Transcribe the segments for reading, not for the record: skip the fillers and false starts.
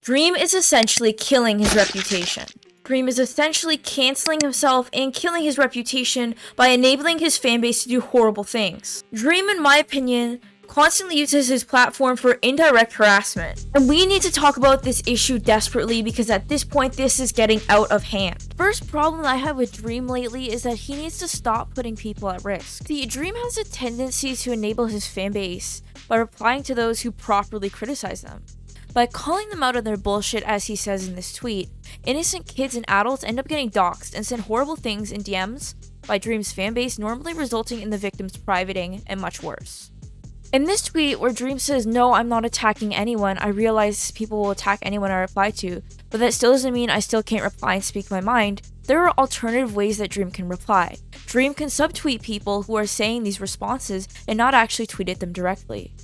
Dream is essentially killing his reputation. Dream is essentially canceling himself and killing his reputation by enabling his fanbase to do horrible things. Dream, in my opinion, constantly uses his platform for indirect harassment. And we need to talk about this issue desperately because at this point, this is getting out of hand. First problem I have with Dream lately is that he needs to stop putting people at risk. See, Dream has a tendency to enable his fanbase by replying to those who properly criticize them. By calling them out on their bullshit, as he says in this tweet, innocent kids and adults end up getting doxxed and sent horrible things in DMs by Dream's fanbase, normally resulting in the victim's privating and much worse. In this tweet, where Dream says, "No, I'm not attacking anyone. I realize people will attack anyone I reply to, but that still doesn't mean I still can't reply and speak my mind." There are alternative ways that Dream can reply. Dream can subtweet people who are saying these responses and not actually tweet at them directly.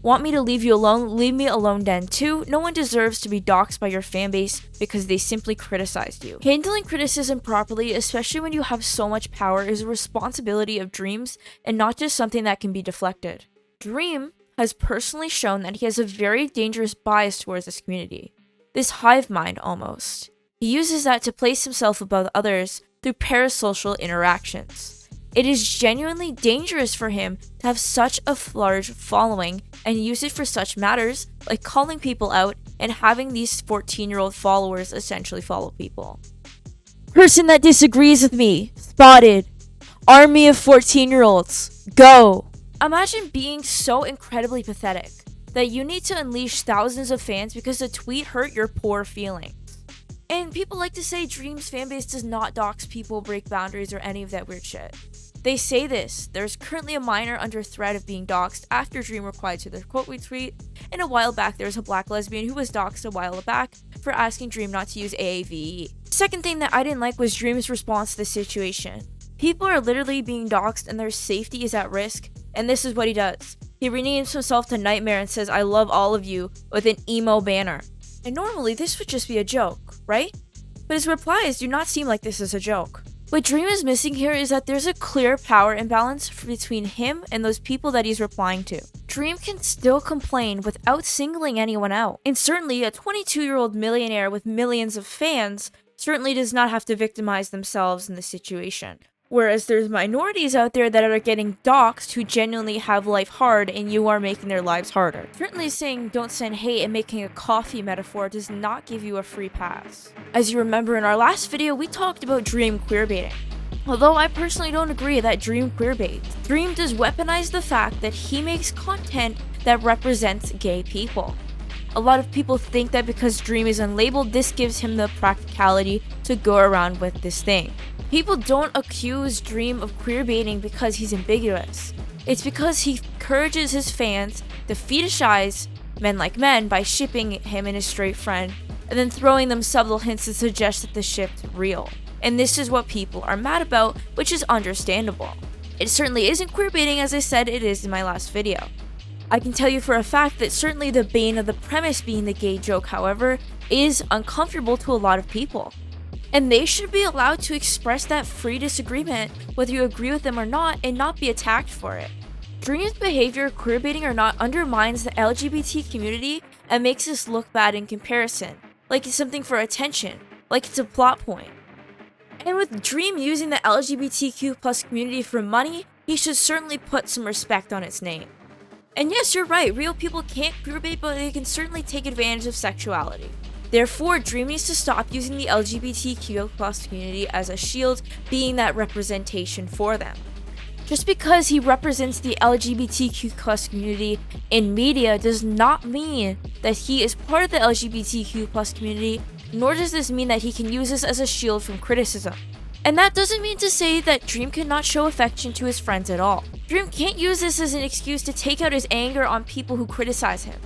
Want me to leave you alone? Leave me alone then too. No one deserves to be doxxed by your fanbase because they simply criticized you. Handling criticism properly, especially when you have so much power, is a responsibility of Dreams and not just something that can be deflected. Dream has personally shown that he has a very dangerous bias towards this community. This hive mind almost. He uses that to place himself above others through parasocial interactions. It is genuinely dangerous for him to have such a large following and use it for such matters like calling people out and having these 14-year-old followers essentially follow people. Person that disagrees with me, spotted. Army of 14-year-olds, go! Imagine being so incredibly pathetic that you need to unleash thousands of fans because a tweet hurt your poor feelings. And people like to say Dream's fanbase does not dox people, break boundaries, or any of that weird shit. They say this. There's currently a minor under threat of being doxxed after Dream replied to their quote retweet, and a while back there was a black lesbian who was doxxed a while back for asking Dream not to use AAVE. Second thing that I didn't like was Dream's response to the situation. People are literally being doxxed and their safety is at risk, and this is what he does. He renames himself to Nightmare and says, "I love all of you," with an emo banner. And normally this would just be a joke, right? But his replies do not seem like this is a joke. What Dream is missing here is that there's a clear power imbalance between him and those people that he's replying to. Dream can still complain without singling anyone out. And certainly a 22-year-old millionaire with millions of fans certainly does not have to victimize themselves in this situation. Whereas there's minorities out there that are getting doxxed who genuinely have life hard and you are making their lives harder. Certainly saying don't send hate and making a coffee metaphor does not give you a free pass. As you remember in our last video, we talked about Dream queerbaiting. Although I personally don't agree that Dream queerbaits. Dream does weaponize the fact that he makes content that represents gay people. A lot of people think that because Dream is unlabeled, this gives him the practicality to go around with this thing. People don't accuse Dream of queerbaiting because he's ambiguous. It's because he encourages his fans to fetishize men like men by shipping him and his straight friend, and then throwing them subtle hints to suggest that the ship's real. And this is what people are mad about, which is understandable. It certainly isn't queerbaiting, as I said it is in my last video. I can tell you for a fact that certainly the bane of the premise being the gay joke, however, is uncomfortable to a lot of people. And they should be allowed to express that free disagreement, whether you agree with them or not, and not be attacked for it. Dream's behavior, queerbaiting or not, undermines the LGBT community and makes us look bad in comparison, like it's something for attention, like it's a plot point. And with Dream using the LGBTQ+ community for money, he should certainly put some respect on its name. And yes, you're right, real people can't queerbait, but they can certainly take advantage of sexuality. Therefore, Dream needs to stop using the LGBTQ+ community as a shield, being that representation for them. Just because he represents the LGBTQ+ community in media does not mean that he is part of the LGBTQ+ community, nor does this mean that he can use this as a shield from criticism. And that doesn't mean to say that Dream cannot show affection to his friends at all. Dream can't use this as an excuse to take out his anger on people who criticize him.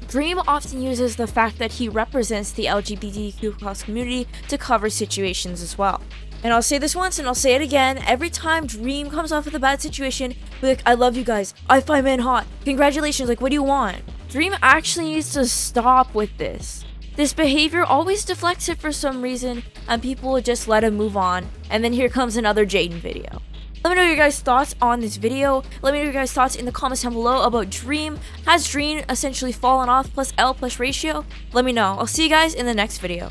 Dream often uses the fact that he represents the LGBTQ+ community to cover situations as well. And I'll say this once and I'll say it again, every time Dream comes off with a bad situation, be like, "I love you guys, I find men hot, congratulations, like what do you want?" Dream actually needs to stop with this. This behavior always deflects it for some reason, and people will just let him move on, and then here comes another Jaden video. Let me know your guys' thoughts on this video. Let me know your guys' thoughts in the comments down below about Dream. Has Dream essentially fallen off plus L plus ratio? Let me know. I'll see you guys in the next video.